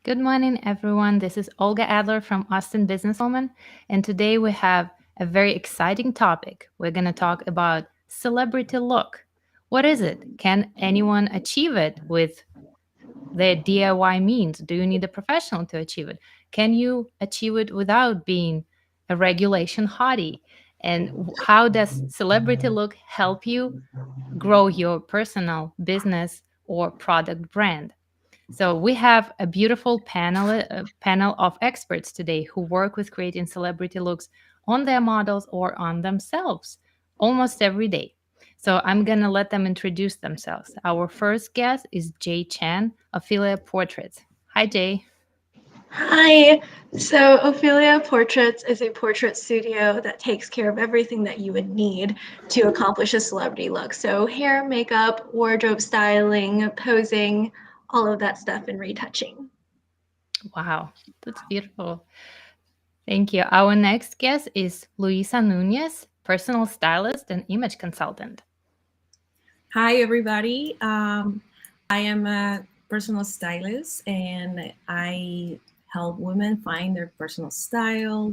Good morning, everyone. This is Olga Adler from Austin Businesswoman, and today we have a very exciting topic. We're going to talk about celebrity look. What is it? Can anyone achieve it with their DIY means? Do you need a professional to achieve it? Can you achieve it without being a regulation hottie? And how does celebrity look help you grow your personal business or product brand? So we have a beautiful panel of experts today who work with creating celebrity looks on their models or on themselves almost every day. So I'm gonna let them introduce themselves. Our first guest is Jay Chan, Ophelia Portraits. Hi, Jay. Hi. So, Ophelia Portraits is a portrait studio that takes care of everything that you would need to accomplish a celebrity look. So, hair, makeup, wardrobe styling, posing, all of that stuff, and retouching. Wow, that's beautiful. Thank you. Our next guest is Luisa Nunez, personal stylist and image consultant. Hi, everybody. I am a personal stylist and I help women find their personal style,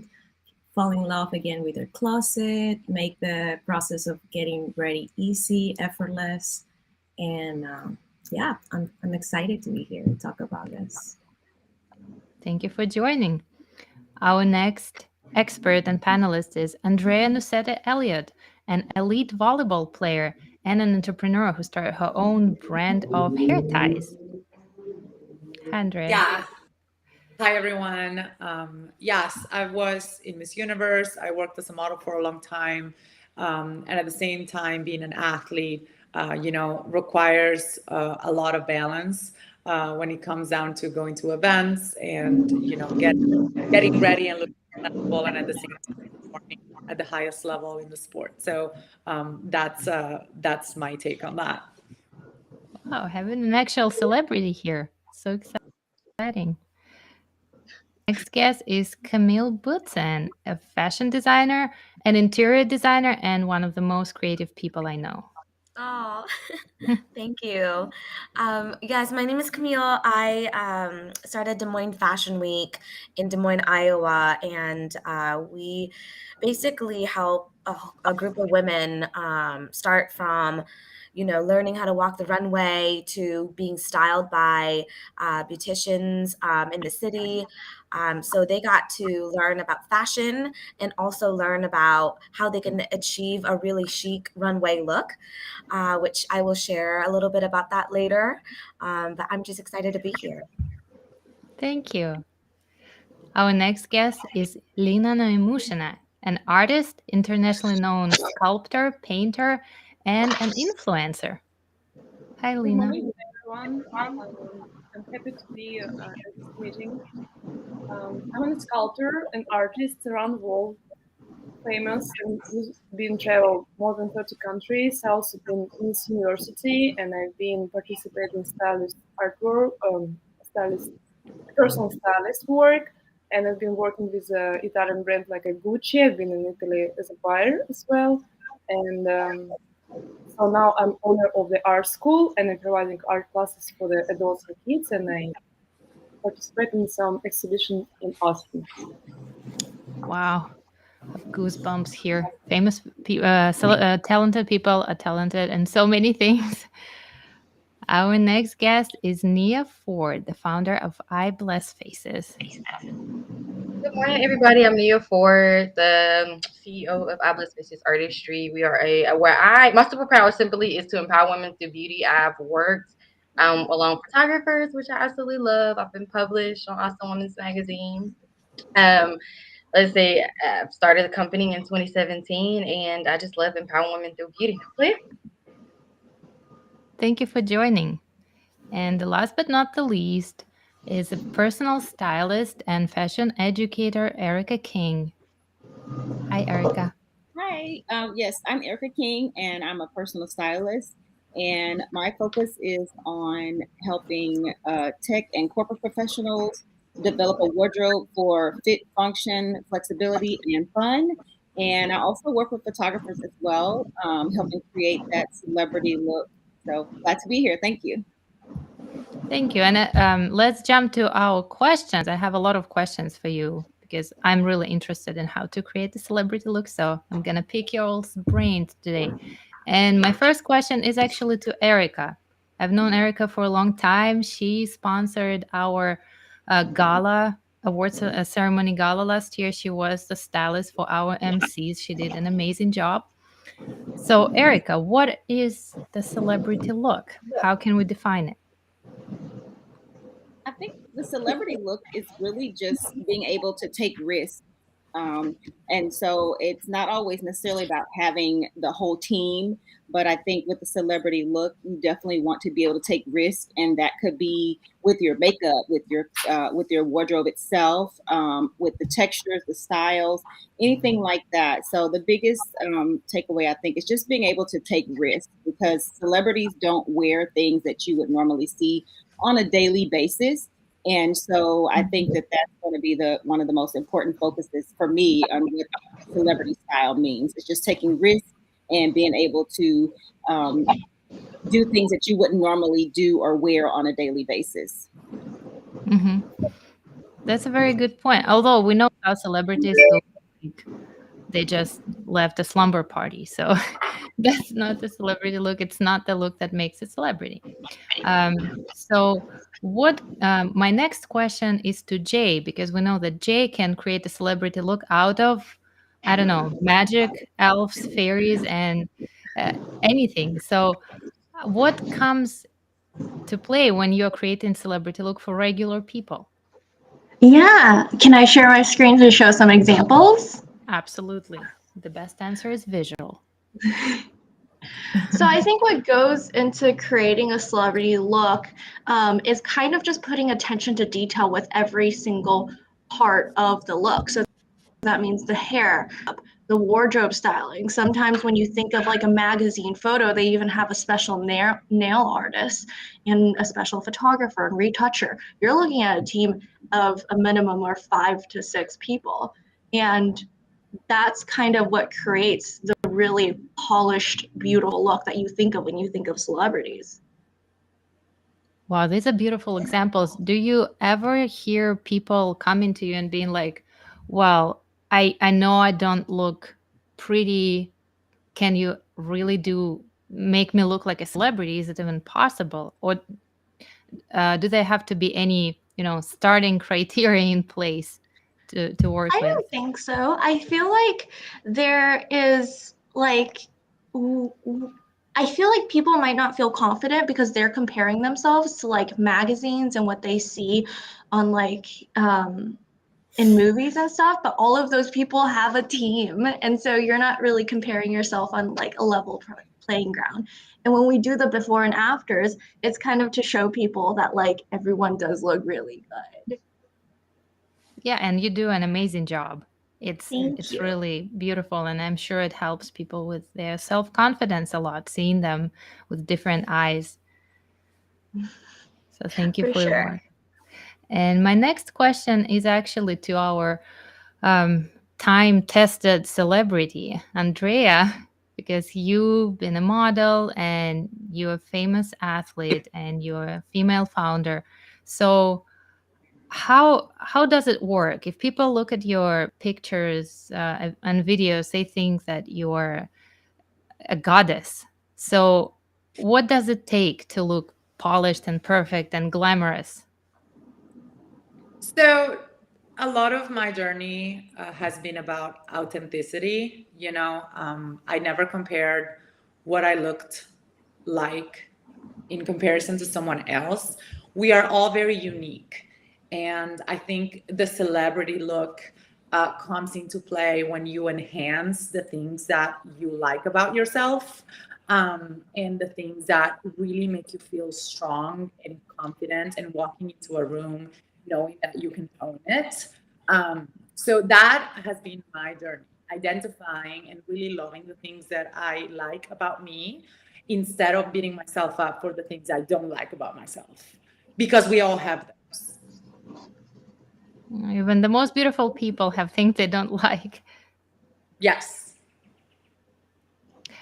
fall in love again with their closet, make the process of getting ready easy, effortless. And yeah, I'm excited to be here to talk about this. Thank you for joining. Our next expert and panelist is Andrea Nusseta Elliott, an elite volleyball player and an entrepreneur who started her own brand of hair ties. Hi, Andrea. Yeah. Hi, everyone. Yes, I was in Miss Universe. I worked as a model for a long time. And at the same time, being an athlete, requires a lot of balance when it comes down to going to events and, getting ready and looking presentable and at the same time performing at the highest level in the sport. So that's my take on that. Wow, having an actual celebrity here. So exciting. Next guest is Camille Butzen, a fashion designer, an interior designer, and one of the most creative people I know. Oh, thank you. Guys, my name is Camille. I started Des Moines Fashion Week in Des Moines, Iowa, and we basically help a group of women start from, learning how to walk the runway to being styled by beauticians in the city. So they got to learn about fashion and also learn about how they can achieve a really chic runway look, which I will share a little bit about that later. But I'm just excited to be here. Thank you. Our next guest is Linanna Mushina, an artist, internationally known sculptor, painter, and an influencer. Hi, Good Lina. morning, everyone. I'm happy to be at this meeting. I'm a sculptor and artist around the world, famous and been traveled more than 30 countries. I've also been Miss University and I've been participating in stylist artwork, stylist, personal stylist work. And I've been working with Italian brand like a Gucci. I've been in Italy as a buyer as well. And so now I'm owner of the art school and I'm providing art classes for the adults and kids, and I participate in some exhibitions in Austin. Wow. I have goosebumps here. Talented people are talented in so many things. Our next guest is Nia Ford, the founder of I Bless Faces. Good morning, everybody. I'm Nia Ford, the CEO of I Bless Faces Artistry. We are my superpower simply is to empower women through beauty. I've worked along photographers, which I absolutely love. I've been published on Austin Women's Magazine. Um, let's say I've started a company in 2017, and I just love empowering women through beauty. So, yeah. Thank you for joining. And last but not the least is a personal stylist and fashion educator, Erica King. Hi, Erica. Hi, yes, I'm Erica King, and I'm a personal stylist. And my focus is on helping tech and corporate professionals develop a wardrobe for fit, function, flexibility, and fun. And I also work with photographers as well, helping create that celebrity look. So glad to be here. Thank you. Thank you. And let's jump to our questions. I have a lot of questions for you because I'm really interested in how to create a celebrity look. So I'm going to pick your all's brains today. And my first question is actually to Erica. I've known Erica for a long time. She sponsored our gala awards ceremony gala last year. She was the stylist for our MCs. She did an amazing job. So, Erica, what is the celebrity look? How can we define it? I think the celebrity look is really just being able to take risks. And so it's not always necessarily about having the whole team, but I think with the celebrity look, you definitely want to be able to take risks, and that could be with your makeup, with your wardrobe itself, with the textures, the styles, anything like that. So the biggest takeaway I think is just being able to take risks, because celebrities don't wear things that you would normally see on a daily basis. And so I think that that's going to be one of the most important focuses for me on what celebrity style means. It's just taking risks and being able to do things that you wouldn't normally do or wear on a daily basis. Mm-hmm. That's a very good point. Although we know how celebrities look like they just left a slumber party. So that's not the celebrity look. It's not the look that makes a celebrity. So what my next question is to Jay, because we know that Jay can create a celebrity look out of, I don't know, magic, elves, fairies, and anything. So what comes to play when you're creating celebrity look for regular people? Yeah, can I share my screen to show some examples? Absolutely. The best answer is visual. So I think what goes into creating a celebrity look is kind of just putting attention to detail with every single part of the look. So that means the hair, the wardrobe styling. Sometimes when you think of like a magazine photo, they even have a special nail artist and a special photographer and retoucher. You're looking at a team of a minimum of 5 to 6 people. And that's kind of what creates the really polished, beautiful look that you think of when you think of celebrities. Wow, these are beautiful examples. Do you ever hear people coming to you and being like, well, I know I don't look pretty. Can you really make me look like a celebrity? Is it even possible? Or do they have to be any, starting criteria in place to work I with? don't think so. I feel like there is like I feel like people might not feel confident because they're comparing themselves to like magazines and what they see on like in movies and stuff, but all of those people have a team, and so you're not really comparing yourself on like a level playing ground. And when we do the before and afters, it's kind of to show people that like everyone does look really good. Yeah, and you do an amazing job. Thank It's you. really beautiful, and I'm sure it helps people with their self-confidence a lot, seeing them with different eyes. So thank you For for your sure. work. And my next question is actually to our time-tested celebrity, Andrea, because you've been a model and you're a famous athlete and you're a female founder. So how does it work? If people look at your pictures and videos, they think that you're a goddess. So what does it take to look polished and perfect and glamorous? So, a lot of my journey has been about authenticity. I never compared what I looked like in comparison to someone else. We are all very unique. And I think the celebrity look comes into play when you enhance the things that you like about yourself, and the things that really make you feel strong and confident and walking into a room knowing that you can own it. So that has been my journey, identifying and really loving the things that I like about me instead of beating myself up for the things I don't like about myself, because we all have those. Even the most beautiful people have things they don't like. Yes.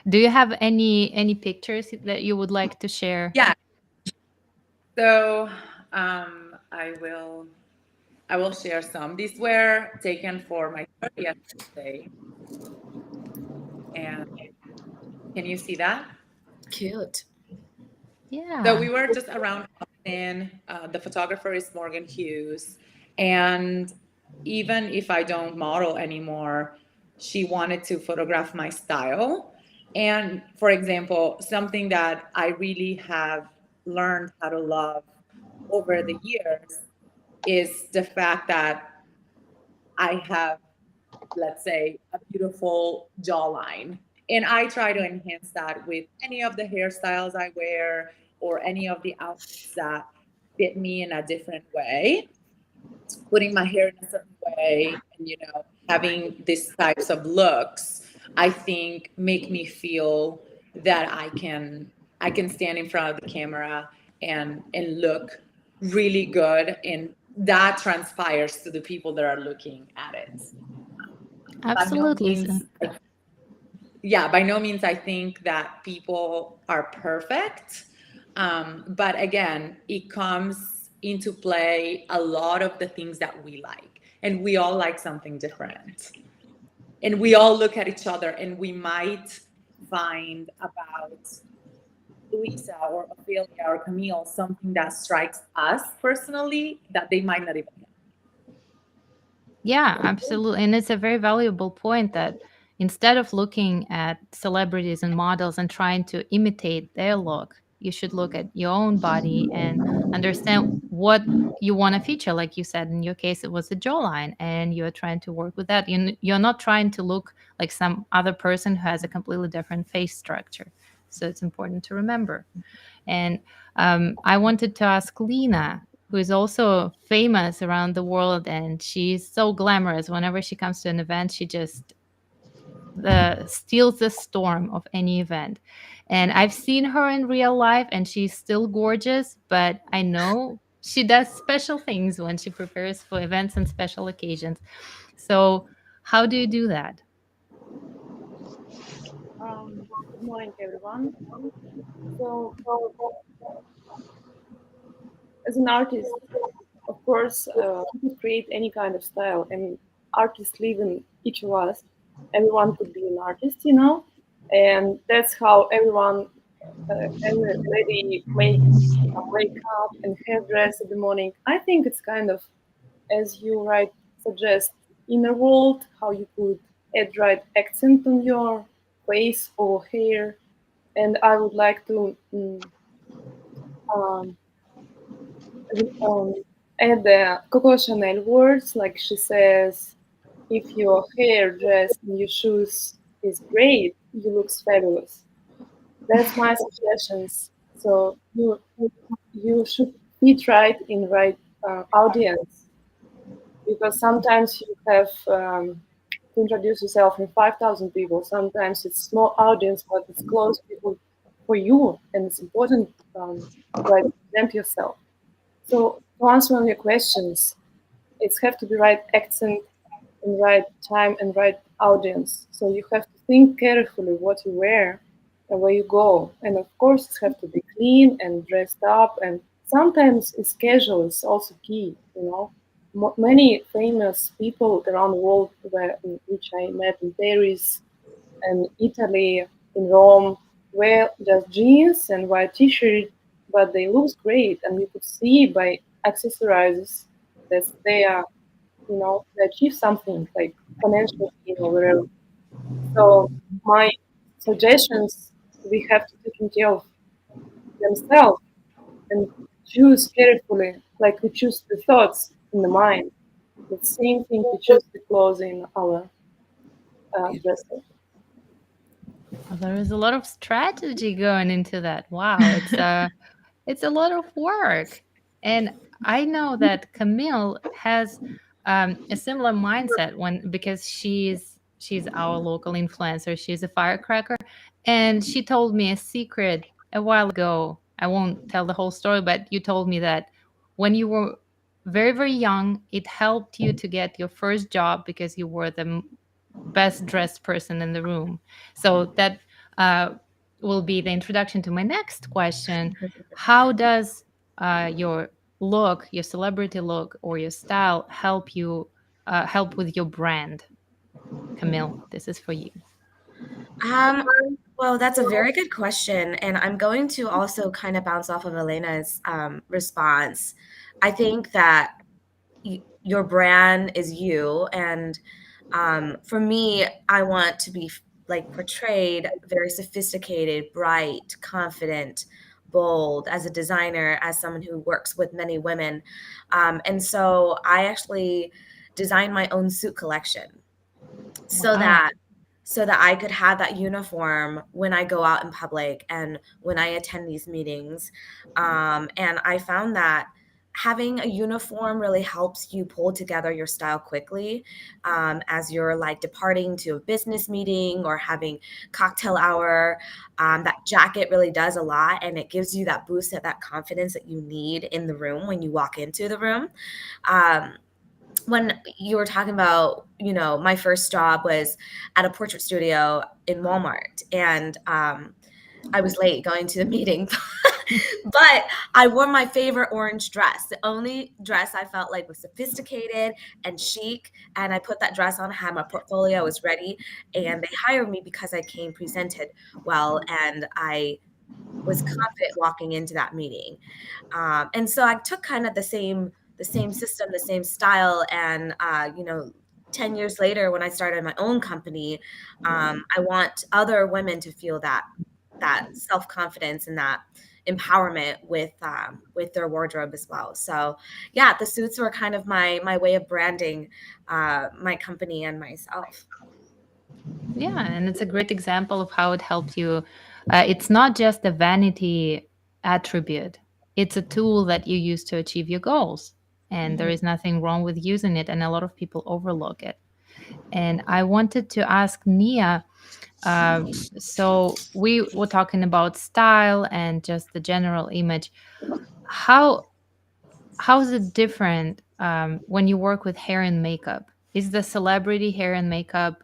Do you have any pictures that you would like to share? Yeah. So I will share some. These were taken for my 30th birthday, and can you see that? Cute. So Yeah. we were just around Austin. The photographer is Morgan Hughes, and even if I don't model anymore, she wanted to photograph my style. And for example, something that I really have learned how to love over the years is the fact that I have, let's say, a beautiful jawline. And I try to enhance that with any of the hairstyles I wear or any of the outfits that fit me in a different way. Putting my hair in a certain way and, having these types of looks, I think make me feel that I can stand in front of the camera and look really good, and that transpires to the people that are looking at it. By no Absolutely. means, yeah, by no means I think that people are perfect. But again, it comes into play a lot of the things that we like, and we all like something different. And we all look at each other and we might find about Luisa or Ophelia or Camille something that strikes us personally that they might not even have. Yeah, absolutely. And it's a very valuable point that instead of looking at celebrities and models and trying to imitate their look, you should look at your own body and understand what you want to feature. Like you said, in your case, it was the jawline, and you're trying to work with that. You're not trying to look like some other person who has a completely different face structure. So it's important to remember. And I wanted to ask Lena, who is also famous around the world, and she's so glamorous. Whenever she comes to an event, she just steals the storm of any event. And I've seen her in real life, and she's still gorgeous, but I know she does special things when she prepares for events and special occasions. So, how do you do that? Good morning, everyone. So, as an artist, of course, you could create any kind of style, and artists live in each of us. Everyone could be an artist, and that's how every lady wake up and hairdress in the morning. I think it's kind of, as you right suggest, inner world, how you could add right accent on your face or hair. And I would like to um, um, add the Coco Chanel words, like she says, if your hair, dress, and your shoes is great, you look fabulous. That's my suggestions. So you should fit right in right audience, because sometimes you have to introduce yourself in 5,000 people. Sometimes it's small audience, but it's close people for you, and it's important to right present yourself. So to answer on your questions, it's have to be right accent in right time and right audience. So you have to think carefully what you wear and where you go. And of course, it have to be clean and dressed up. And sometimes it's casual. It's also key. Many famous people around the world, which I met in Paris and Italy, in Rome, wear just jeans and white t-shirt, but they look great, and you could see by accessorizes that they achieve something like financial gain or whatever. So my suggestions, we have to take care of themselves and choose carefully, like we choose the thoughts in the mind. The same thing we choose the clothes in our dresser. Well, there is a lot of strategy going into that. Wow, it's a lot of work. And I know that Camille has a similar mindset because she's our local influencer. She's a firecracker, and she told me a secret a while ago. I won't tell the whole story, but you told me that when you were very very young, it helped you to get your first job because you were the best dressed person in the room. So that uh, will be the introduction to my next question. How does your look, your celebrity look, or your style help with your brand? Camille, this is for you. Um, well, that's a very good question, and I'm going to also kind of bounce off of Elena's response. I think that your brand is you, and for me, I want to be like portrayed very sophisticated, bright, confident, bold as a designer, as someone who works with many women, and so I actually designed my own suit collection so Wow. that I could have that uniform when I go out in public and when I attend these meetings. And I found that having a uniform really helps you pull together your style quickly as you're like departing to a business meeting or having cocktail hour. That jacket really does a lot, and it gives you that boost, that confidence that you need in the room when you walk into the room. Um, when you were talking about, my first job was at a portrait studio in Walmart, and I was late going to the meeting, but I wore my favorite orange dress, the only dress I felt like was sophisticated and chic. And I put that dress on, I had my portfolio, I was ready, and they hired me because I came presented well, and I was confident walking into that meeting. And so I took kind of the same system, the same style. And, 10 years later, when I started my own company, I want other women to feel that self-confidence and that empowerment with their wardrobe as well. So yeah, the suits were kind of my way of branding my company and myself. Yeah, and it's a great example of how it helps you. It's not just a vanity attribute, it's a tool that you use to achieve your goals. And there is nothing wrong with using it, and a lot of people overlook it. And I wanted to ask Nia, so we were talking about style and just the general image. How is it different when you work with hair and makeup? Is the celebrity hair and makeup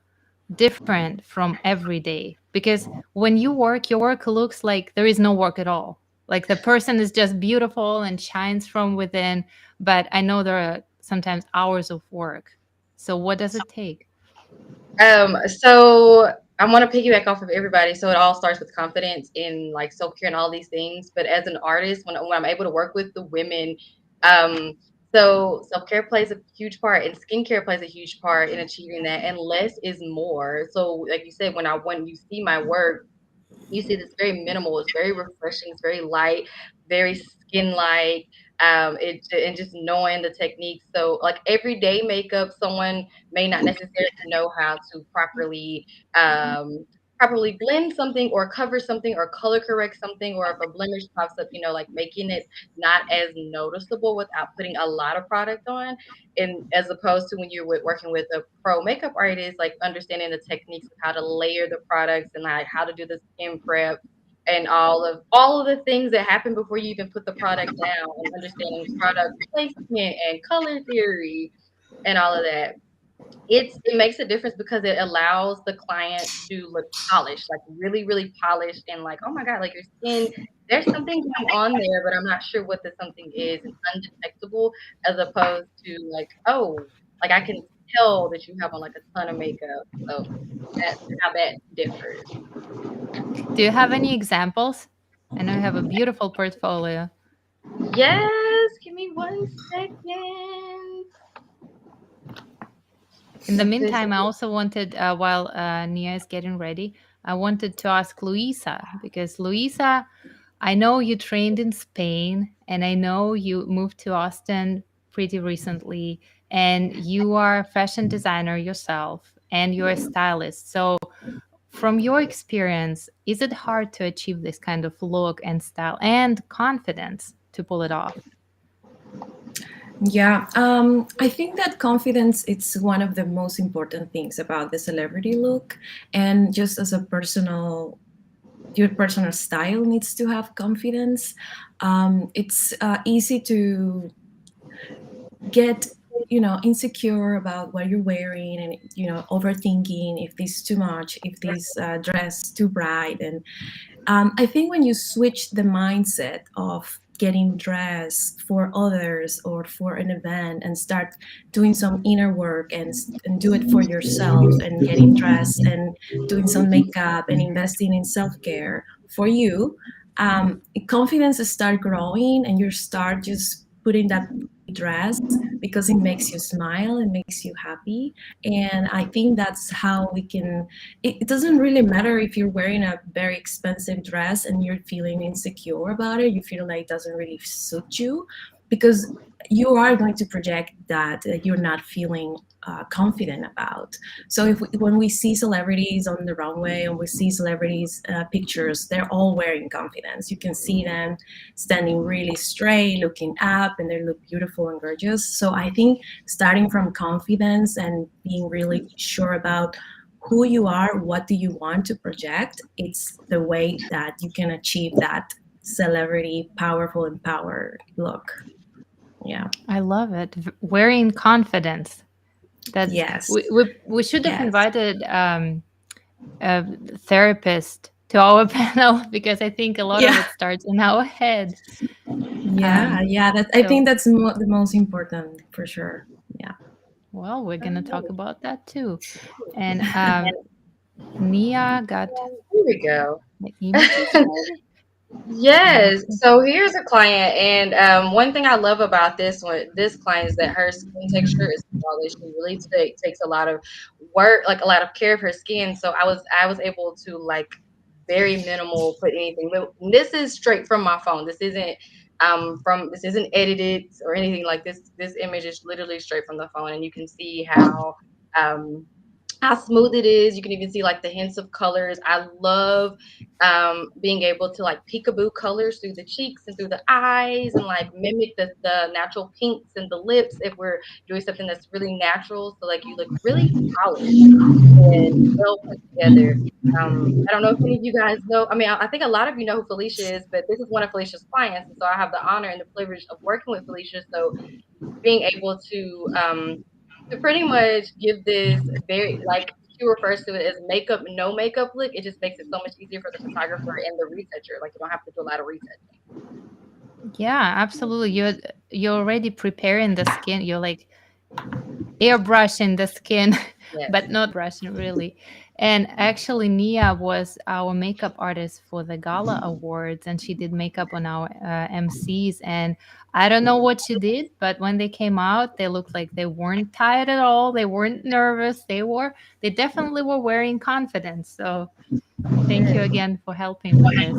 different from every day? Because when you work, your work looks like there is no work at all. Like the person is just beautiful and shines from within. But I know there are sometimes hours of work. So what does it take? So I want to piggyback off of everybody. So it all starts with confidence in like self-care and all these things. But as an artist, when I'm able to work with the women, um, so self-care plays a huge part and skincare plays a huge part in achieving that. And less is more. So like you said, when you see my work, you see this very minimal, it's very refreshing, it's very light, very skin-like. And just knowing the techniques. So like everyday makeup, someone may not necessarily know how to properly blend something or cover something or color correct something, or if a blemish pops up, like making it not as noticeable without putting a lot of product on. And as opposed to when you're working with a pro makeup artist, like understanding the techniques of how to layer the products and like how to do the skin prep and all of the things that happen before you even put the product down, and understanding product placement and color theory and all of that. It makes a difference because it allows the client to look polished, like really, really polished, and like, oh my God, like your skin, there's something going on there, but I'm not sure what the something is, and undetectable, as opposed to like, oh, like I can tell that you have on like a ton of makeup. So that's how that differs. Do you have any examples? I know you have a beautiful portfolio. Yes, give me 1 second. In the So this, meantime, I also wanted, while Nia is getting ready, I wanted to ask Luisa, because Luisa, I know you trained in Spain and I know you moved to Austin pretty recently, and you are a fashion designer yourself and you're a stylist. So, from your experience, is it hard to achieve this kind of look and style and confidence to pull it off? Yeah, I think that confidence it's one of the most important things about the celebrity look, and just as a your personal style needs to have confidence. It's easy to get insecure about what you're wearing, and overthinking if this too much, if this dress too bright. And I think when you switch the mindset of getting dressed for others or for an event and start doing some inner work and do it for yourself and getting dressed and doing some makeup and investing in self-care for you, confidence start growing and you start just putting that dress because it makes you smile, it makes you happy. And I think that's how we can, it doesn't really matter if you're wearing a very expensive dress and you're feeling insecure about it, you feel like it doesn't really suit you, because you are going to project that you're not feeling confident about. So when we see celebrities on the runway and we see celebrities pictures, they're all wearing confidence. You can see them standing really straight, looking up, and they look beautiful and gorgeous. So I think starting from confidence and being really sure about who you are, what do you want to project, it's the way that you can achieve that celebrity, powerful, empowered look. Yeah. I love it. Wearing confidence. That's Yes. we should have Yes. invited a therapist to our panel, because I think a lot of Yeah. it starts in our head. Yeah, yeah. I think that's the most important for sure. Yeah. Well, we're gonna talk about that too. And Nia got Here we go. the images ready. Yes. So here's a client, and one thing I love about this client is that her skin texture is flawless. She really takes a lot of work, like a lot of care of her skin. So I was able to like very minimal put anything. But this is straight from my phone. This isn't edited or anything like this. This image is literally straight from the phone, and you can see um how smooth it is. You can even see like the hints of colors. I love being able to like peekaboo colors through the cheeks and through the eyes and like mimic the natural pinks and the lips if we're doing something that's really natural. So like you look really polished and well put together. I don't know if any of you guys know. I mean, I think a lot of you know who Felicia is, but this is one of Felicia's clients, and so I have the honor and the privilege of working with Felicia. So being able to pretty much give this very, like she refers to it as makeup, no makeup look. It just makes it so much easier for the photographer and the retoucher. Like you don't have to do a lot of retouching. Yeah, absolutely. You're already preparing the skin. You're like airbrushing the skin, Yes. but not brushing really. And actually, Nia was our makeup artist for the Gala Awards, and she did makeup on our MCs. And I don't know what she did, but when they came out, they looked like they weren't tired at all. They weren't nervous. They definitely were wearing confidence. So thank you again for helping with this.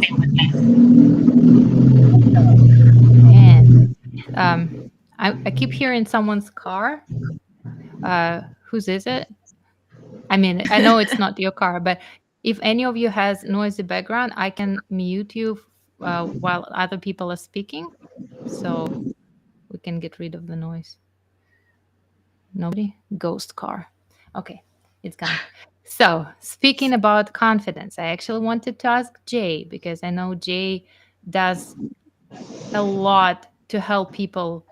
And I keep hearing someone's car. Whose is it? I mean, I know it's not your car, but if any of you has noisy background, I can mute you while other people are speaking, so we can get rid of the noise. Nobody? Ghost car. Okay, it's gone. So speaking about confidence, I actually wanted to ask Jay, because I know Jay does a lot to help people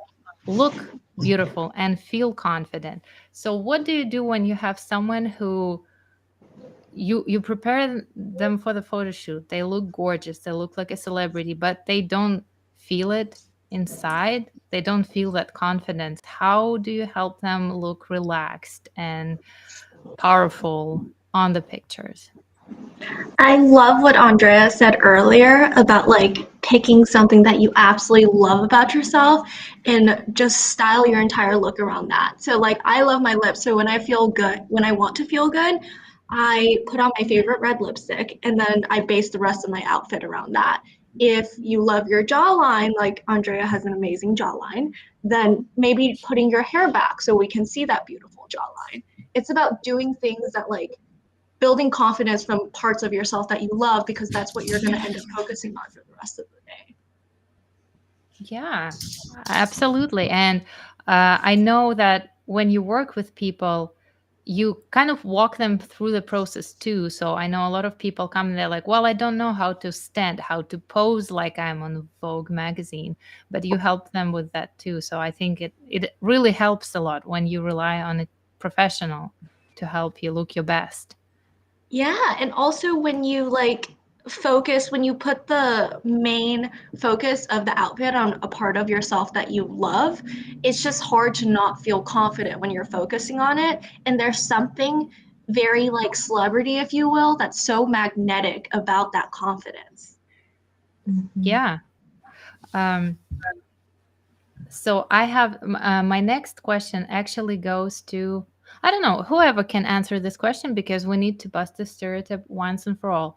look beautiful and feel confident. So what do you do when you have someone who you prepare them for the photo shoot, they look gorgeous, they look like a celebrity, but they don't feel it inside, they don't feel that confidence? How do you help them look relaxed and powerful on the pictures? I love what Andrea said earlier about like picking something that you absolutely love about yourself and just style your entire look around that. So like I love my lips, so when I want to feel good, I put on my favorite red lipstick and then I base the rest of my outfit around that. If you love your jawline, like Andrea has an amazing jawline, then maybe putting your hair back so we can see that beautiful jawline. It's about doing things that like building confidence from parts of yourself that you love, because that's what you're going to end up focusing on for the rest of the day. Yeah, absolutely. And I know that when you work with people, you kind of walk them through the process too. So I know a lot of people come and they're like, well, I don't know how to stand, how to pose like I'm on Vogue magazine, but you help them with that too. So I think it really helps a lot when you rely on a professional to help you look your best. Yeah, and also when you like focus, when you put the main focus of the outfit on a part of yourself that you love, it's just hard to not feel confident when you're focusing on it. And there's something very like celebrity, if you will, that's so magnetic about that confidence. Yeah. So I have my next question actually goes to, I don't know, whoever can answer this question, because we need to bust the stereotype once and for all.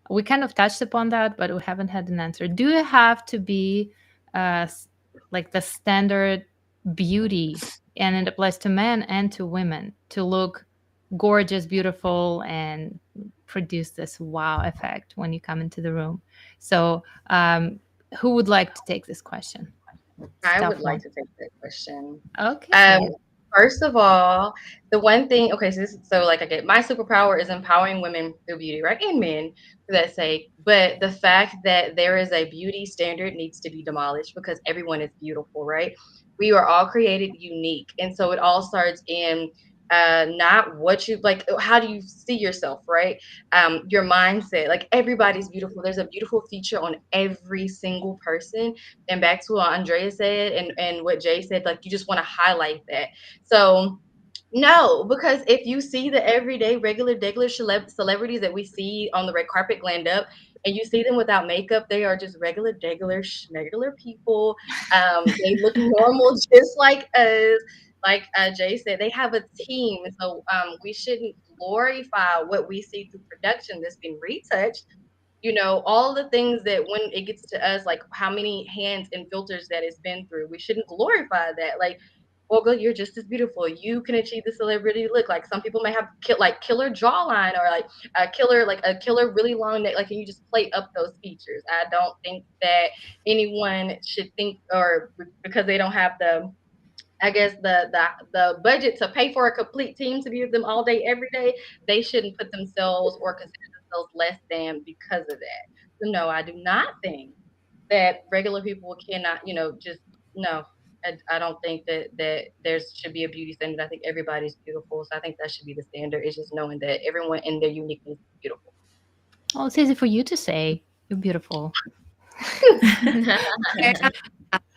We kind of touched upon that, but we haven't had an answer. Do you have to be like the standard beauty, and it applies to men and to women, to look gorgeous, beautiful, and produce this wow effect when you come into the room? So who would like to take this question? I Tough would like one. to take that question. Okay. First of all, the one thing, okay, so like I get my superpower is empowering women through beauty, right? And men for that sake. But the fact that there is a beauty standard needs to be demolished, because everyone is beautiful, right? We are all created unique. And so it all starts in not what you like, how do you see yourself, right? Your mindset. Like, everybody's beautiful. There's a beautiful feature on every single person. And back to what Andrea said, and what Jay said, like, you just want to highlight that. So no, because if you see the everyday, regular, degular celebrities that we see on the red carpet glammed up, and you see them without makeup, they are just regular, degular, schmegular people. They look normal, just like us. Like Jay said, they have a team. So we shouldn't glorify what we see through production that's been retouched. All the things that when it gets to us, like how many hands and filters that it's been through, we shouldn't glorify that. Like, well, girl, you're just as beautiful. You can achieve the celebrity look. Like, some people may have killer jawline, or like a killer really long neck. Like, can you just play up those features? I don't think that anyone should think, or because they don't have the, I guess, the budget to pay for a complete team to be with them all day, every day, they shouldn't put themselves or consider themselves less than because of that. So no, I do not think that regular people cannot, just no. I don't think that there should be a beauty standard. I think everybody's beautiful, so I think that should be the standard. It's just knowing that everyone in their uniqueness is beautiful. Well, it's easy for you to say. You're beautiful. And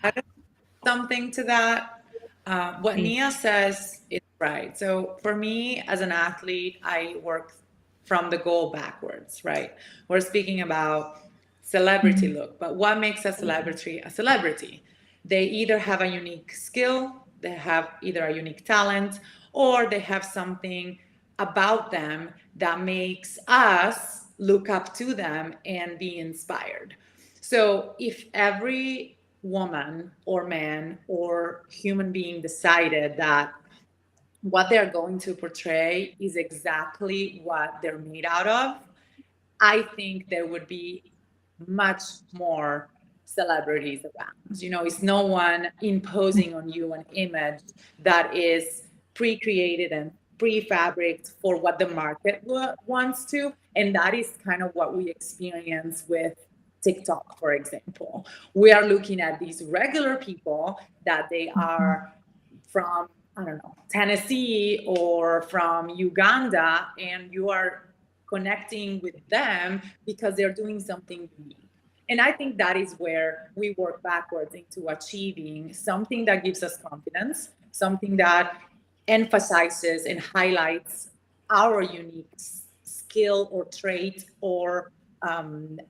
add something to that. What Please. Nia says is right. So for me as an athlete, I work from the goal backwards, right? We're speaking about celebrity look, but what makes a celebrity a celebrity? They either have a unique skill, they have either a unique talent, or they have something about them that makes us look up to them and be inspired. So if every woman or man or human being decided that what they're going to portray is exactly what they're made out of, I think there would be much more celebrities around. It's no one imposing on you an image that is pre-created and prefabricated for what the market wants to. And that is kind of what we experience with TikTok, for example. We are looking at these regular people that they are from, I don't know, Tennessee or from Uganda, and you are connecting with them because they're doing something unique. And I think that is where we work backwards into achieving something that gives us confidence, something that emphasizes and highlights our unique skill or trait or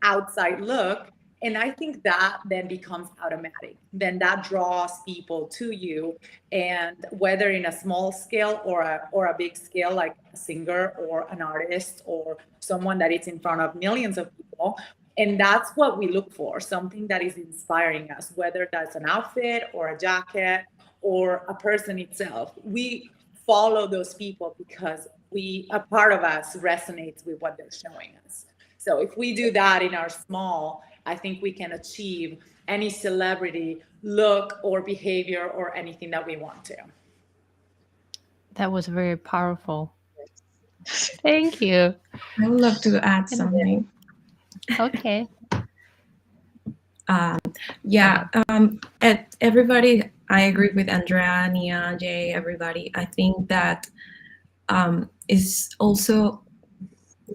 outside look. And I think that then becomes automatic. Then that draws people to you. And whether in a small scale or a big scale, like a singer or an artist or someone that is in front of millions of people. And that's what we look for, something that is inspiring us, whether that's an outfit or a jacket or a person itself. We follow those people because a part of us resonates with what they're showing us. So if we do that in our small, I think we can achieve any celebrity look or behavior or anything that we want to. That was very powerful. Thank you. I would love to add something. Okay. Everybody, I agree with Andrea, Nia, Jay, everybody. I think that is also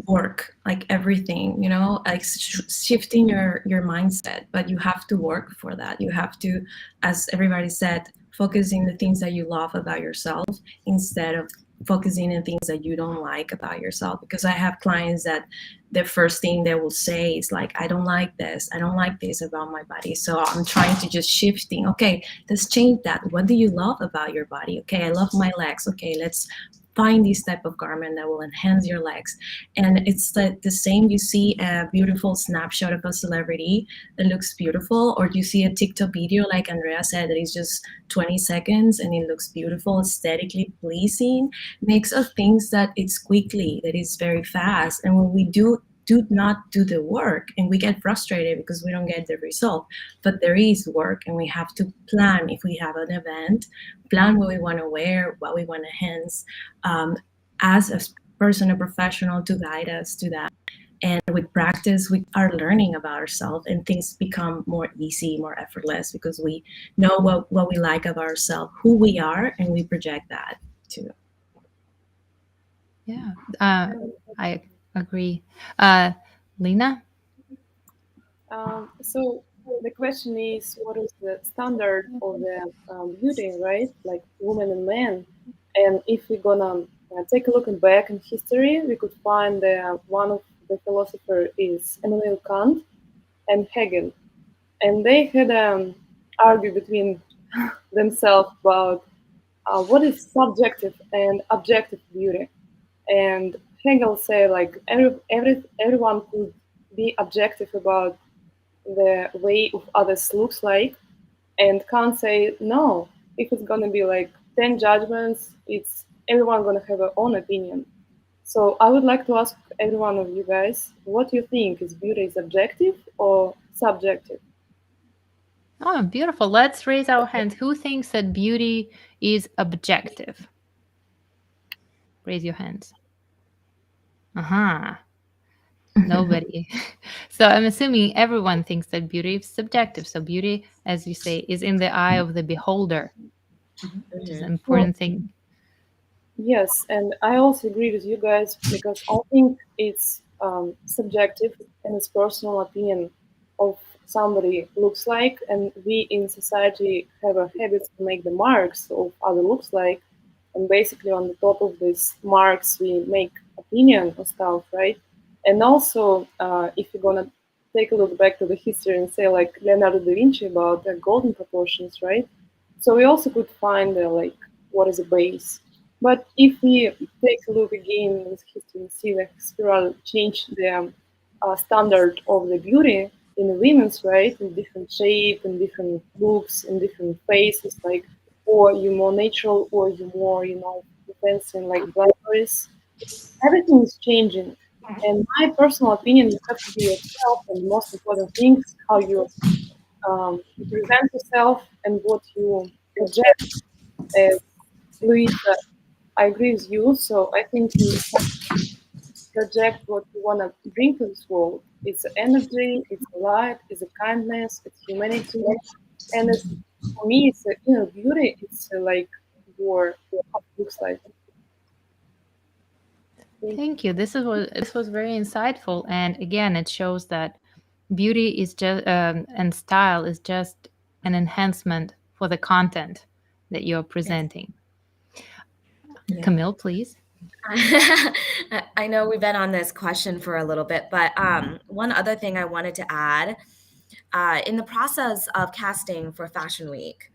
work, like everything, you know, like shifting your mindset. But you have to work for that. You have to, as everybody said, focus in the things that you love about yourself instead of focusing on things that you don't like about yourself. Because I have clients that the first thing they will say is like, I don't like this, I don't like this about my body. So I'm trying to just shifting, okay, let's change that. What do you love about your body? Okay, I love my legs. Okay, let's find this type of garment that will enhance your legs. And it's the same. You see a beautiful snapshot of a celebrity that looks beautiful, or you see a TikTok video like Andrea said that is just 20 seconds and it looks beautiful, aesthetically pleasing, makes us think that it's quickly, that it's very fast. And when we do not do the work, and we get frustrated because we don't get the result, but there is work, and we have to plan. If we have an event, plan what we want to wear, what we want to enhance, as a person, a professional, to guide us to that. And with practice, we are learning about ourselves, and things become more easy, more effortless, because we know what we like of ourselves, who we are, and we project that too. Yeah, I agree. Lina? So the question is, what is the standard of the beauty, right? Like women and men. And if we're gonna take a look back in history, we could find one of the philosopher is Immanuel Kant and Hegel, and they had argue between themselves about what is subjective and objective beauty. And Hegel said like everyone could be objective about the way of others looks like, and Kant say no. If it's gonna be like 10 judgments, it's everyone gonna have their own opinion. So I would like to ask every one of you guys, what do you think, is beauty is objective or subjective? Oh, beautiful. Let's raise our hands. Who thinks that beauty is objective? Raise your hands. Uh-huh. Nobody. So I'm assuming everyone thinks that beauty is subjective. So beauty, as you say, is in the eye of the beholder, which is an important thing. Yes, and I also agree with you guys because I think it's subjective and it's personal opinion of somebody looks like, and we in society have a habit to make the marks of other looks like, and basically on the top of these marks we make opinion of stuff, right? And also, if you're gonna take a look back to the history and say like Leonardo da Vinci about the golden proportions, right? So we also could find like what is a base. But if we take a look again with history and see the spiral change the standard of the beauty in the women's, right, in different shape and different looks and different faces, like, or you more natural or you more, depends on like glamorous. Everything is changing. And my personal opinion, you have to be yourself, and the most important thing is how you present yourself and what you project. As Luisa, I agree with you. So I think you project what you want to bring to this world. It's energy, it's light, it's a kindness, it's humanity, and it's, for me, it's a inner beauty. It's like your how it looks like. Thank you. This was very insightful, and again, it shows that beauty is just and style is just an enhancement for the content that you're presenting. Yeah. Camille, please. I know we've been on this question for a little bit, but one other thing I wanted to add, in the process of casting for Fashion Week,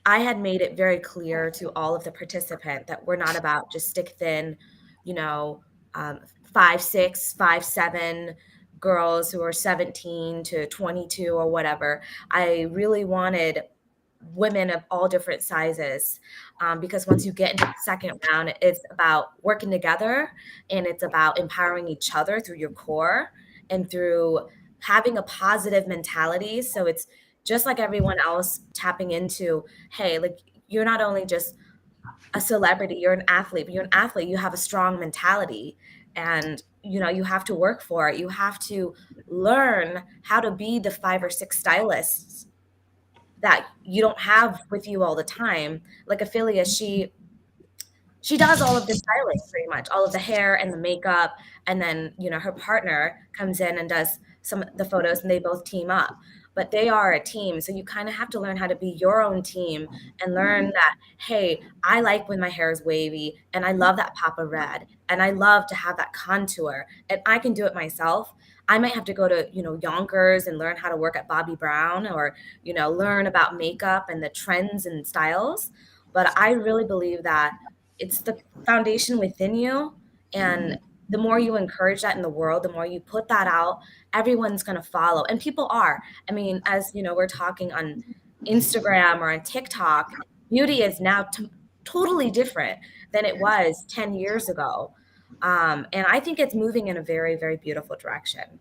I had made it very clear to all of the participants that we're not about just stick thin, you know, 5'6", 5'7" girls who are 17 to 22 or whatever. I really wanted women of all different sizes, because once you get into the second round, it's about working together, and it's about empowering each other through your core and through having a positive mentality. So it's just like everyone else tapping into, hey, like, you're not only just a celebrity, you're an athlete, but you're an athlete, you have a strong mentality, and you have to work for it. You have to learn how to be the 5 or 6 stylists that you don't have with you all the time. Like Ophelia, she she does all of the styling pretty much, all of the hair and the makeup, and then her partner comes in and does some of the photos, and they both team up. But they are a team, so you kind of have to learn how to be your own team and learn that, hey, I like when my hair is wavy, and I love that pop of red, and I love to have that contour, and I can do it myself. I might have to go to Yonkers and learn how to work at Bobbi Brown, or learn about makeup and the trends and styles. But I really believe that it's the foundation within you, and the more you encourage that in the world, the more you put that out, everyone's going to follow. And people are. I mean, as we're talking on Instagram or on TikTok, beauty is now totally different than it was 10 years ago. And I think it's moving in a very, very beautiful direction.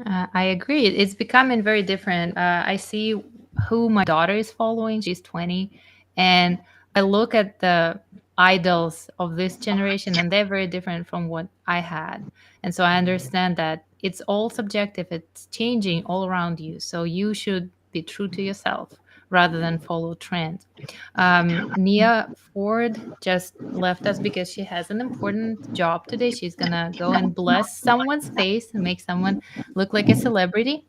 I agree. It's becoming very different. I see who my daughter is following. She's 20. And I look at the idols of this generation, and they're very different from what I had. And so I understand that it's all subjective, it's changing all around you. So you should be true to yourself rather than follow trends. Nia Ford just left us because she has an important job today. She's going to go and bless someone's face and make someone look like a celebrity.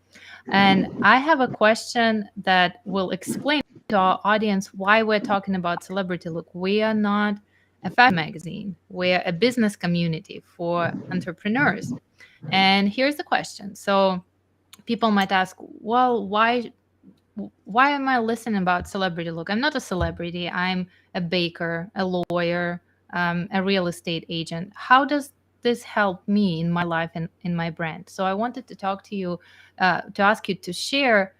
And I have a question that will explain to our audience why we're talking about celebrity look. We are not a fashion magazine, we're a business community for entrepreneurs. And here's the question. So people might ask, well, why am I listening about celebrity look? I'm not a celebrity. I'm a baker, a lawyer, a real estate agent. How does this help me in my life and in my brand? So I wanted to talk to you, to ask you to share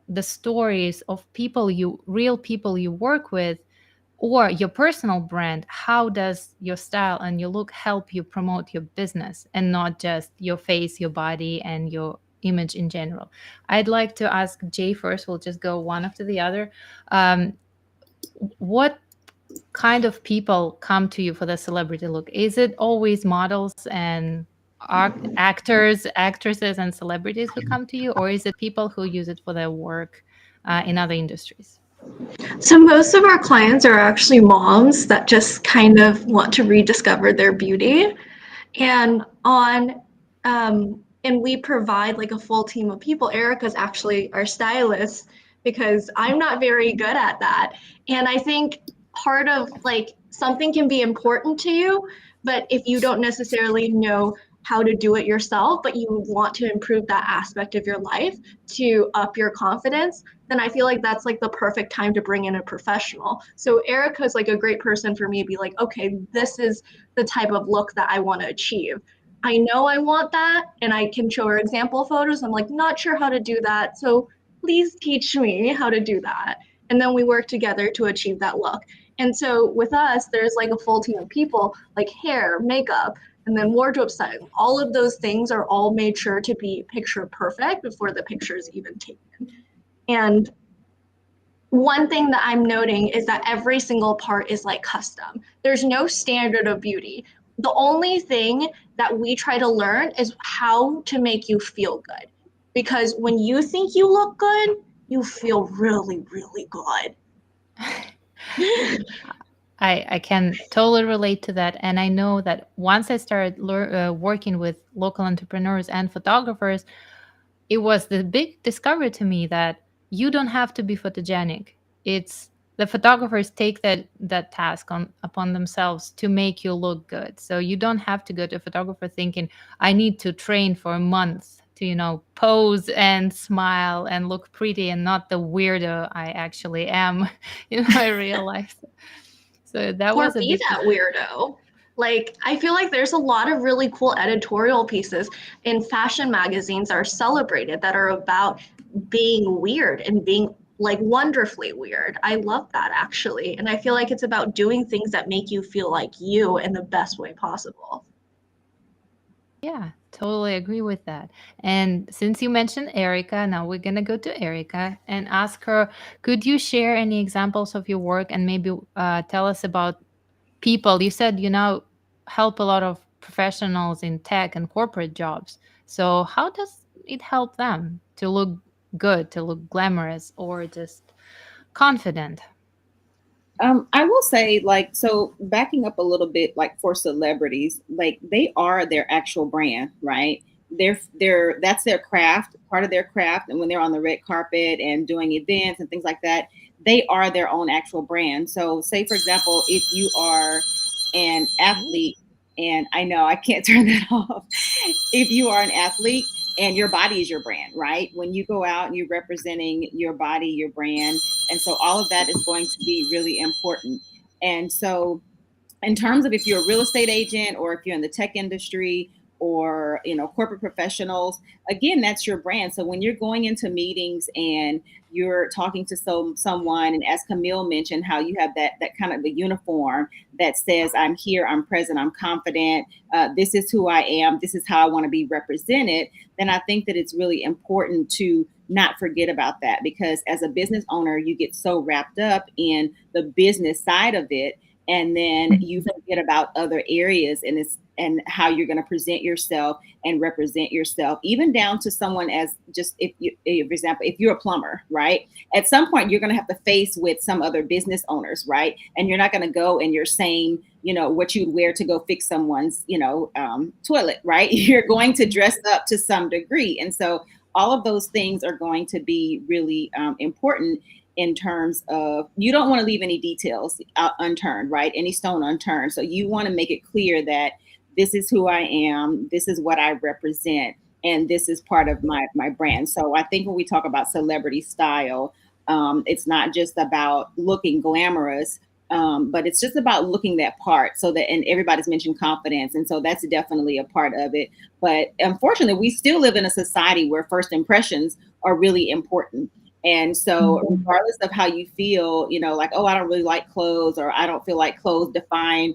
the stories of real people you work with, or your personal brand. How does your style and your look help you promote your business and not just your face, your body, and your image in general? I'd like to ask Jay first. We'll just go one after the other. What kind of people come to you for the celebrity look? Is it always models and actors, actresses, and celebrities who come to you, or is it people who use it for their work in other industries? So most of our clients are actually moms that just kind of want to rediscover their beauty, and and we provide like a full team of people. Erica's actually our stylist because I'm not very good at that. And I think part of like something can be important to you, but if you don't necessarily know how to do it yourself, but you want to improve that aspect of your life to up your confidence, then I feel like that's like the perfect time to bring in a professional. So Erica's like a great person for me to be like, okay, this is the type of look that I want to achieve. I know I want that, and I can show her example photos. I'm like, not sure how to do that. So please teach me how to do that. And then we work together to achieve that look. And so with us, there's like a full team of people, like hair, makeup, and then wardrobe styling. All of those things are all made sure to be picture perfect before the picture is even taken. And one thing that I'm noting is that every single part is like custom. There's no standard of beauty. The only thing that we try to learn is how to make you feel good. Because when you think you look good, you feel really, really good. I can totally relate to that. And I know that once I started working with local entrepreneurs and photographers, it was the big discovery to me that you don't have to be photogenic. It's the photographers take that task upon themselves to make you look good. So you don't have to go to a photographer thinking, I need to train for a month to pose and smile and look pretty and not the weirdo I actually am in my real life. So that Or was a be big that weirdo. Like, I feel like there's a lot of really cool editorial pieces in fashion magazines are celebrated that are about being weird and being like wonderfully weird. I love that actually. And I feel like it's about doing things that make you feel like you in the best way possible. Yeah, totally agree with that. And since you mentioned Erica, now we're going to go to Erica and ask her, could you share any examples of your work and maybe tell us about people? You said help a lot of professionals in tech and corporate jobs. So how does it help them to look good, to look glamorous, or just confident? I will say, like, so backing up a little bit, like for celebrities, like they are their actual brand, right? That's their craft, part of their craft. And when they're on the red carpet and doing events and things like that, they are their own actual brand. So, say for example, if you are an athlete, and I know I can't turn that off. If you are an athlete and your body is your brand, right? When you go out and you're representing your body, your brand, and so all of that is going to be really important. And so in terms of if you're a real estate agent or if you're in the tech industry or corporate professionals, again, that's your brand. So when you're going into meetings and you're talking to someone, and as Camille mentioned, how you have that kind of the uniform that says, I'm here, I'm present, I'm confident, this is who I am, this is how I want to be represented, then I think that it's really important to not forget about that, because as a business owner, you get so wrapped up in the business side of it, and then you forget about other areas and how you're going to present yourself and represent yourself, even down to someone as just for example, if you're a plumber, right? At some point, you're going to have to face with some other business owners, right? And you're not going to go in your same, what you'd wear to go fix someone's, toilet, right? You're going to dress up to some degree. And so all of those things are going to be really important in terms of, you don't want to leave any details unturned, right? Any stone unturned. So you want to make it clear that this is who I am, this is what I represent, and this is part of my brand. So I think when we talk about celebrity style, it's not just about looking glamorous, but it's just about looking that part. So that, and everybody's mentioned confidence, and so that's definitely a part of it. But unfortunately, we still live in a society where first impressions are really important. And so regardless of how you feel, like, oh, I don't really like clothes, or I don't feel like clothes define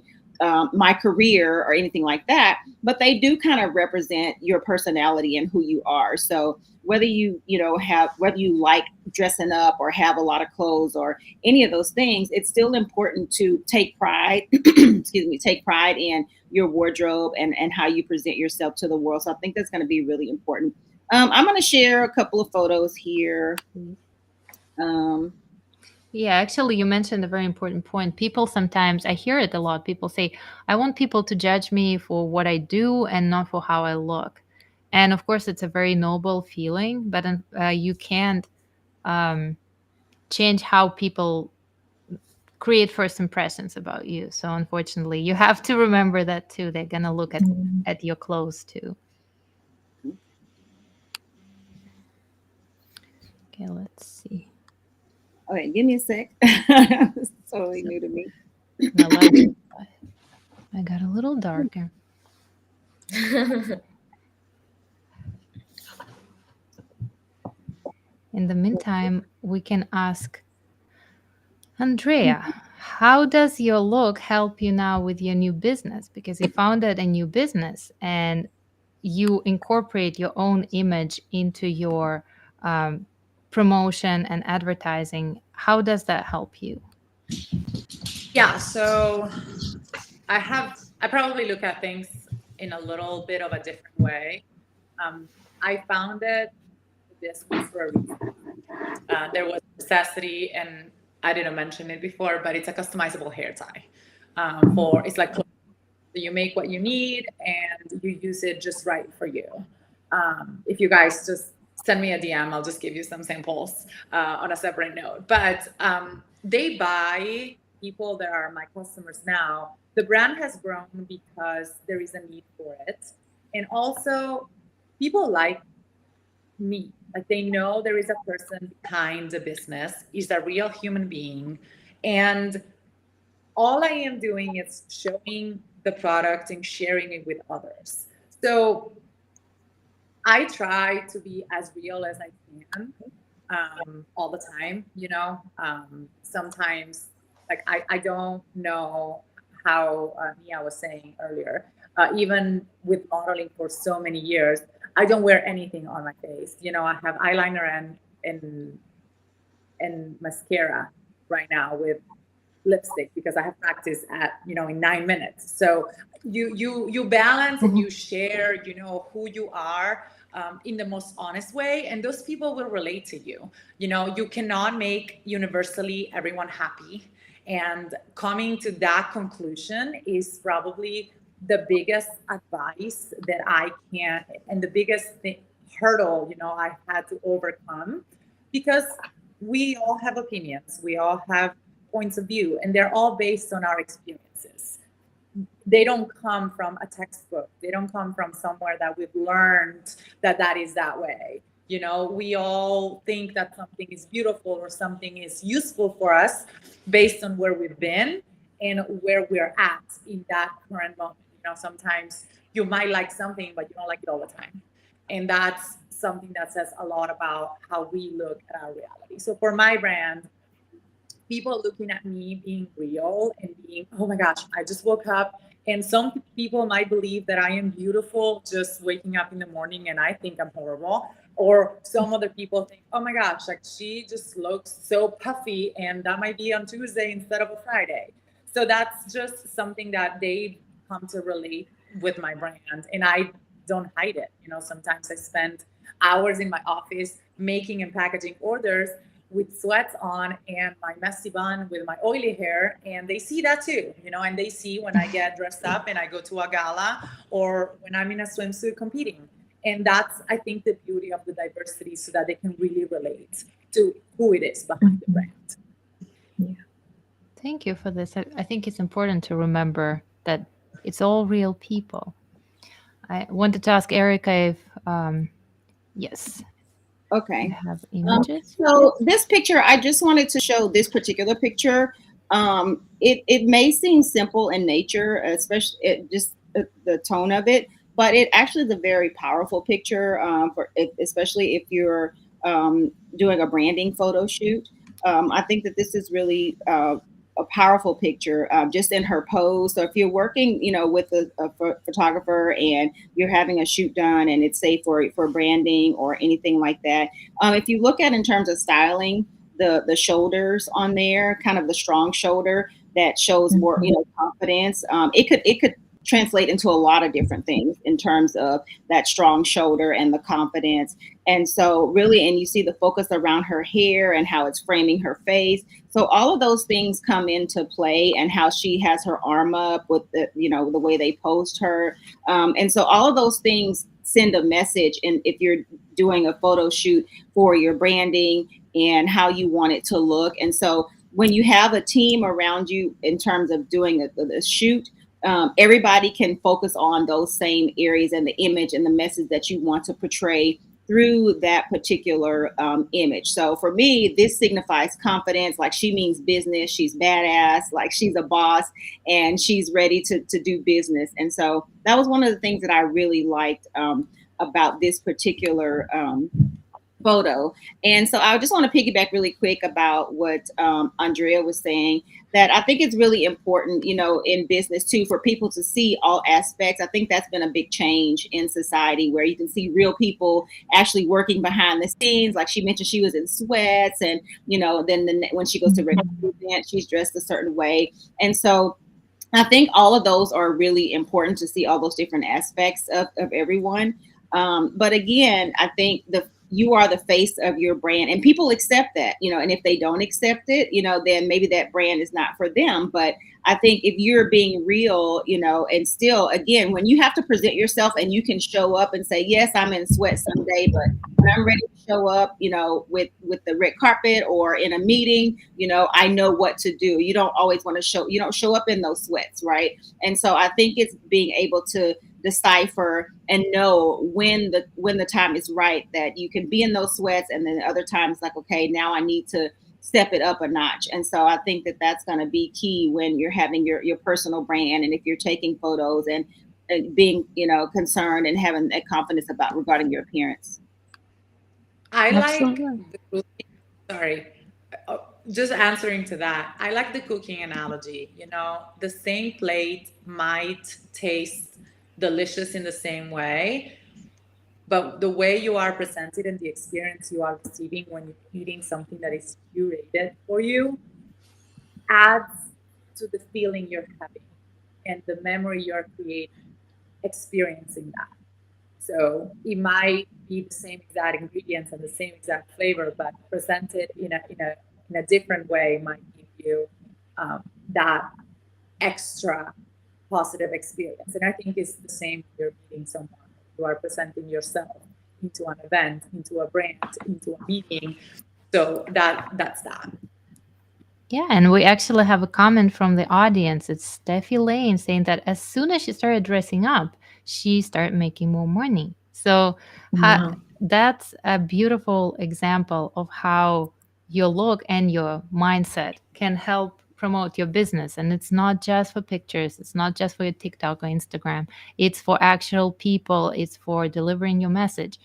my career or anything like that, but they do kind of represent your personality and who you are. So whether whether you like dressing up or have a lot of clothes or any of those things, it's still important to take pride, take pride in your wardrobe and how you present yourself to the world. So I think that's going to be really important. I'm going to share a couple of photos here. Yeah, actually, you mentioned a very important point. People sometimes, I hear it a lot. People say, I want people to judge me for what I do and not for how I look. And of course, it's a very noble feeling, but you can't change how people create first impressions about you. So unfortunately, you have to remember that too. They're going to look at your clothes too. Okay, let's see. Okay, give me a sec. It's totally new to me. I got a little darker. In the meantime, we can ask Andrea, how does your look help you now with your new business? Because you founded a new business and you incorporate your own image into your promotion and advertising. How does that help you? Yeah, so I probably look at things in a little bit of a different way. I founded this for a reason. There was necessity, and I didn't mention it before, but it's a customizable hair tie. It's like you make what you need and you use it just right for you. If you guys just send me a DM, I'll just give you some samples on a separate note. But they buy, people that are my customers now, the brand has grown because there is a need for it. And also people like me, like they know there is a person behind the business, is a real human being. And all I am doing is showing the product and sharing it with others. So I try to be as real as I can all the time, sometimes like I don't know how Mia was saying earlier, even with modeling for so many years, I don't wear anything on my face. I have eyeliner and mascara right now with lipstick because I have practice in 9 minutes. So you balance and you share, who you are in the most honest way, and those people will relate to you. You know, you cannot make universally everyone happy, and coming to that conclusion is probably the biggest advice that I can, and the biggest hurdle, you know, I had to overcome, because we all have opinions, we all have points of view, and they're all based on our experiences. They don't come from a textbook, they don't come from somewhere that we've learned that that is that way. You know, we all think that something is beautiful or something is useful for us based on where we've been and where we're at in that current moment. You know, sometimes you might like something but you don't like it all the time, and that's something that says a lot about how we look at our reality. So for my brand, people looking at me being real and being, oh my gosh, I just woke up. And some people might believe that I am beautiful just waking up in the morning and I think I'm horrible. Or some other people think, oh my gosh, like she just looks so puffy and that might be on Tuesday instead of a Friday. So that's just something that they come to relate with my brand. And I don't hide it. You know, sometimes I spend hours in my office making and packaging orders with sweats on and my messy bun with my oily hair, and they see that too, you know, and they see when I get dressed up and I go to a gala or when I'm in a swimsuit competing. And that's, I think, the beauty of the diversity, so that they can really relate to who it is behind the brand. Yeah. Thank you for this. I think it's important to remember that it's all real people. I wanted to ask Erica if, yes, Okay. you have images. So this picture, I just wanted to show this particular picture. It may seem simple in nature, especially just the tone of it, but it actually is a very powerful picture, especially if you're doing a branding photo shoot. I think that this is really a powerful picture, just in her pose. So if you're working, you know, with a photographer and you're having a shoot done and it's safe for branding or anything like that, if you look at in terms of styling, the shoulders on there, kind of the strong shoulder that shows more, you know, confidence. It could translate into a lot of different things in terms of that strong shoulder and the confidence. And so really, and you see the focus around her hair and how it's framing her face. So all of those things come into play, and how she has her arm up with the, you know, the way they posed her. And so all of those things send a message. And if you're doing a photo shoot for your branding and how you want it to look. And so when you have a team around you in terms of doing a shoot, everybody can focus on those same areas and the image and the message that you want to portray through that particular image. So for me, this signifies confidence. Like, she means business. She's badass. Like, she's a boss and she's ready to do business. And so that was one of the things that I really liked about this particular photo. And so I just want to piggyback really quick about what Andrea was saying, that I think it's really important, you know, in business too, for people to see all aspects. I think that's been a big change in society, where you can see real people actually working behind the scenes. Like she mentioned, she was in sweats, and, you know, then when she goes to regular event, she's dressed a certain way. And so I think all of those are really important, to see all those different aspects of everyone. But again, I think you are the face of your brand, and people accept that, you know, and if they don't accept it, you know, then maybe that brand is not for them. But I think if you're being real, you know, and still, again, when you have to present yourself and you can show up and say, yes, I'm in sweats someday, but when I'm ready to show up, you know, with the red carpet or in a meeting, you know, I know what to do. You don't always want to you don't show up in those sweats, right? And so I think it's being able to decipher and know when the time is right, that you can be in those sweats, and then other times, like, okay, now I need to step it up a notch. And so I think that that's going to be key when you're having your personal brand, and if you're taking photos and being, you know, concerned and having that confidence about regarding your appearance. I Absolutely. like the cooking, sorry, just answering to that. I like the cooking analogy. You know, the same plate might taste delicious in the same way, but the way you are presented and the experience you are receiving when you're eating something that is curated for you adds to the feeling you're having and the memory you're creating experiencing that. So it might be the same exact ingredients and the same exact flavor, but presented in a different way might give you that extra positive experience. And I think it's the same when you're meeting someone. You are presenting yourself into an event, into a brand, into a meeting. So that's that. Yeah, and we actually have a comment from the audience. It's Steffi Lane saying that as soon as she started dressing up, she started making more money. So Wow. that's a beautiful example of how your look and your mindset can help promote your business. And it's not just for pictures, it's not just for your TikTok or Instagram, it's for actual people, it's for delivering your message.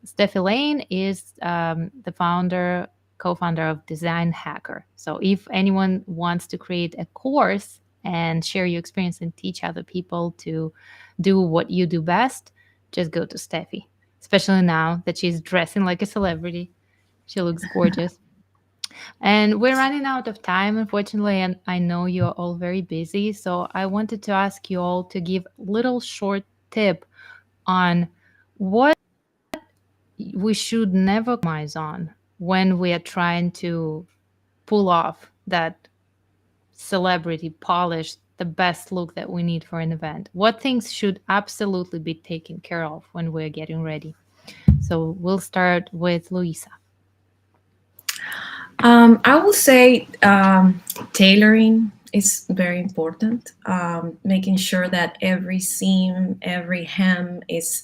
Steffi Lane is the co-founder of Design Hacker. So if anyone wants to create a course and share your experience and teach other people to do what you do best, just go to Steffi. Especially now that she's dressing like a celebrity. She looks gorgeous. And we're running out of time, unfortunately, and I know you're all very busy. So I wanted to ask you all to give a little short tip on what we should never compromise on when we are trying to pull off that celebrity polish, the best look that we need for an event. What things should absolutely be taken care of when we're getting ready? So we'll start with Luisa. I will say tailoring is very important. Making sure that every seam, every hem is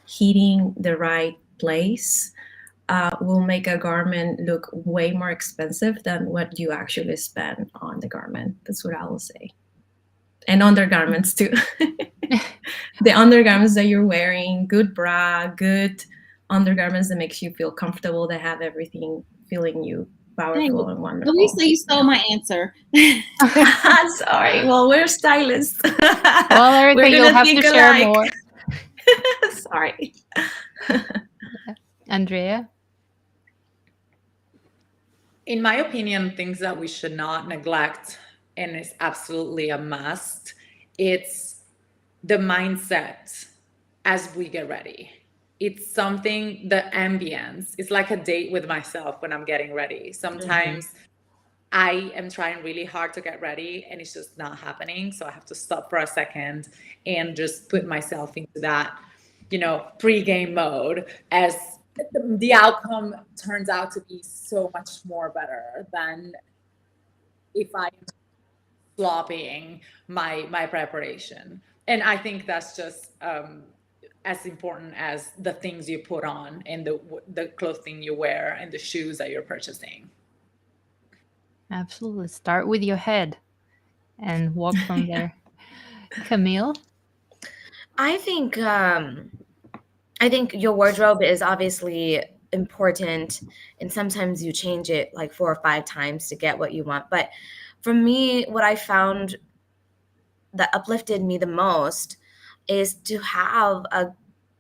hitting the right place will make a garment look way more expensive than what you actually spend on the garment. That's what I will say. And undergarments too. The undergarments that you're wearing, good bra, good undergarments that makes you feel comfortable, that have everything feeling you powerful and wonderful. Luisa, you stole my answer. Sorry. Well, we're stylists. Well, Erica, you'll have to share more. Sorry. Andrea? In my opinion, things that we should not neglect, and it's absolutely a must, it's the mindset as we get ready. It's something, the ambience. It's like a date with myself when I'm getting ready. Sometimes I am trying really hard to get ready and it's just not happening. So I have to stop for a second and just put myself into that, pre-game mode, as the outcome turns out to be so much more better than if I'm slopping my preparation. And I think that's just as important as the things you put on and the clothing you wear and the shoes that you're purchasing. Absolutely. Start with your head and walk from there. Camille? I think your wardrobe is obviously important, and sometimes you change it like 4 or 5 times to get what you want. But for me, what I found that uplifted me the most is to have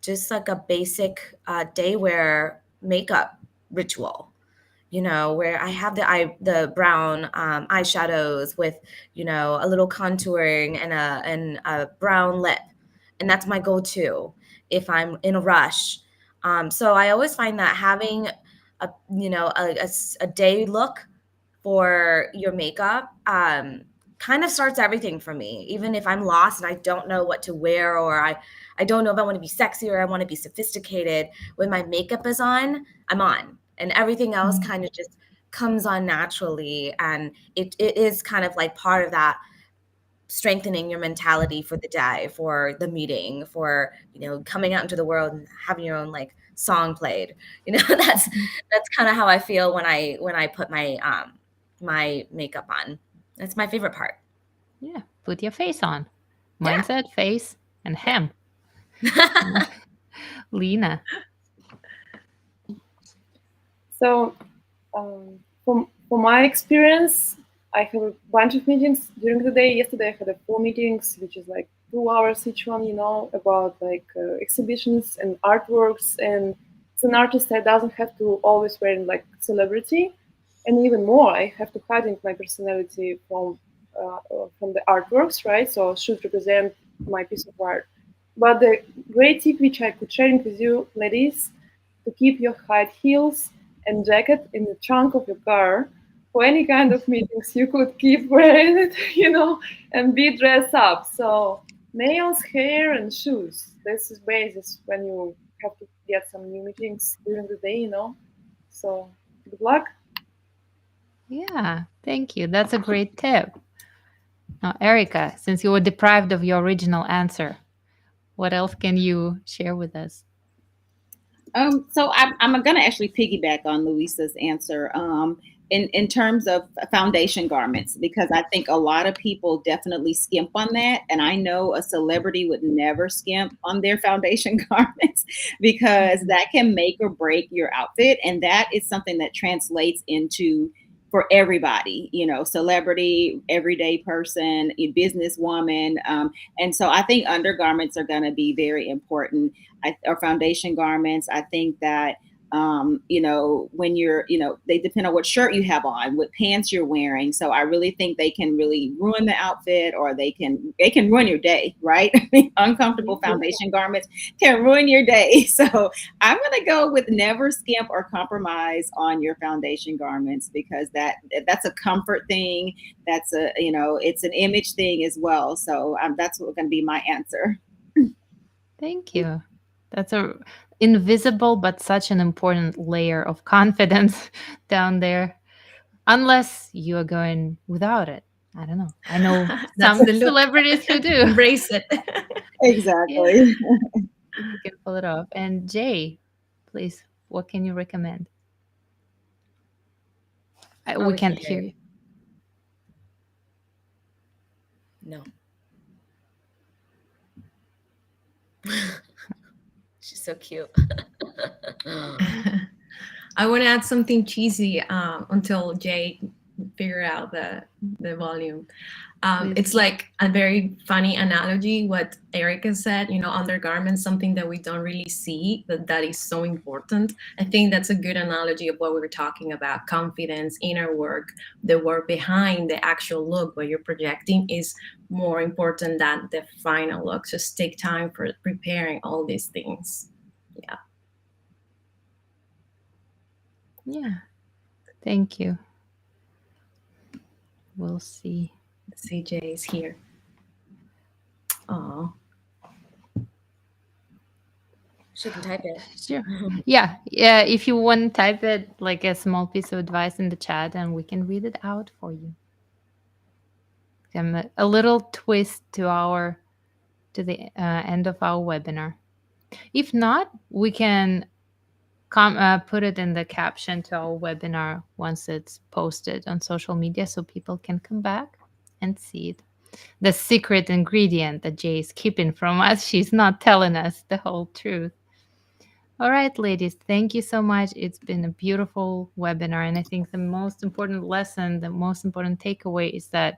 just like a basic day wear makeup ritual. Where I have the brown eyeshadows with, a little contouring and a brown lip, and that's my go-to if I'm in a rush. So I always find that having a day look for your makeup kind of starts everything for me. Even if I'm lost and I don't know what to wear, or I don't know if I want to be sexy or I want to be sophisticated, when my makeup is on, I'm on. And everything else kind of just comes on naturally. And it is kind of like part of that strengthening your mentality for the day, for the meeting, for, coming out into the world and having your own like song played. That's kind of how I feel when I put my my makeup on. That's my favorite part. Yeah, put your face on. Mindset, face, and hem. Lena? So, from my experience, I have a bunch of meetings during the day. Yesterday, I had 4 meetings, which is like 2 hours each one, about like exhibitions and artworks. And as an artist, I doesn't have to always wear like celebrity, and even more, I have to hide my personality from the artworks, right? So should represent my piece of art. But the great tip which I could share with you, ladies, to keep your high heels and jacket in the trunk of your car. For any kind of meetings, you could keep wearing it, and be dressed up. So nails, hair, and shoes. This is basis when you have to get some new meetings during the day. So good luck. Yeah, thank you. That's a great tip. Now, Erica, since you were deprived of your original answer, what else can you share with us? So I'm going to actually piggyback on Luisa's answer in terms of foundation garments, because I think a lot of people definitely skimp on that. And I know a celebrity would never skimp on their foundation garments because that can make or break your outfit. And that is something that translates into for everybody, celebrity, everyday person, a businesswoman. And so I think undergarments are going to be very important. Or foundation garments. I think that, when you're, they depend on what shirt you have on, what pants you're wearing. So I really think they can really ruin the outfit, or they can ruin your day, right? Uncomfortable foundation garments can ruin your day. So I'm going to go with never skimp or compromise on your foundation garments, because that's a comfort thing. That's it's an image thing as well. So that's going to be my answer. Thank you. That's a invisible but such an important layer of confidence down there. Unless you are going without it. I don't know. I know That's some the look. celebrities who do. Embrace it. Exactly. Yeah, you can pull it off. And Jay, please, what can you recommend? We can't hear you. No. She's so cute. I want to add something cheesy until Jay figure out the volume. It's like a very funny analogy what Erica said, undergarments, something that we don't really see, that is so important. I think that's a good analogy of what we were talking about. Confidence, inner work, the work behind the actual look, what you're projecting is more important than the final look. Just take time for preparing all these things. Yeah. Yeah. Thank you. We'll see. CJ is here. Oh. She can type it. Sure. Yeah. If you want to type it like a small piece of advice in the chat, and we can read it out for you. A little twist to the end of our webinar. If not, we can put it in the caption to our webinar once it's posted on social media, so people can come back and see it. The secret ingredient that Jay is keeping from us. She's not telling us the whole truth. All right, ladies, thank you so much. It's been a beautiful webinar. And I think the most important lesson, the most important takeaway is that,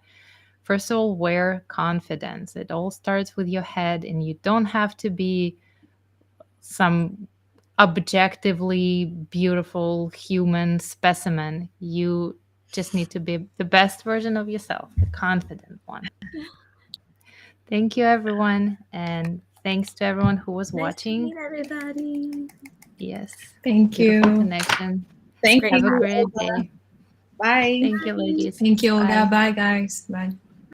first of all, wear confidence. It all starts with your head, and you don't have to be some objectively beautiful human specimen. You just need to be the best version of yourself, the confident one. Thank you, everyone. And thanks to everyone who was watching. Nice to meet everybody. Yes. Thank Beautiful you. connection. Thank Have you. a great Olga. day. Bye. Thank you, ladies. Thank you, Olga. Bye. Bye, guys. Bye.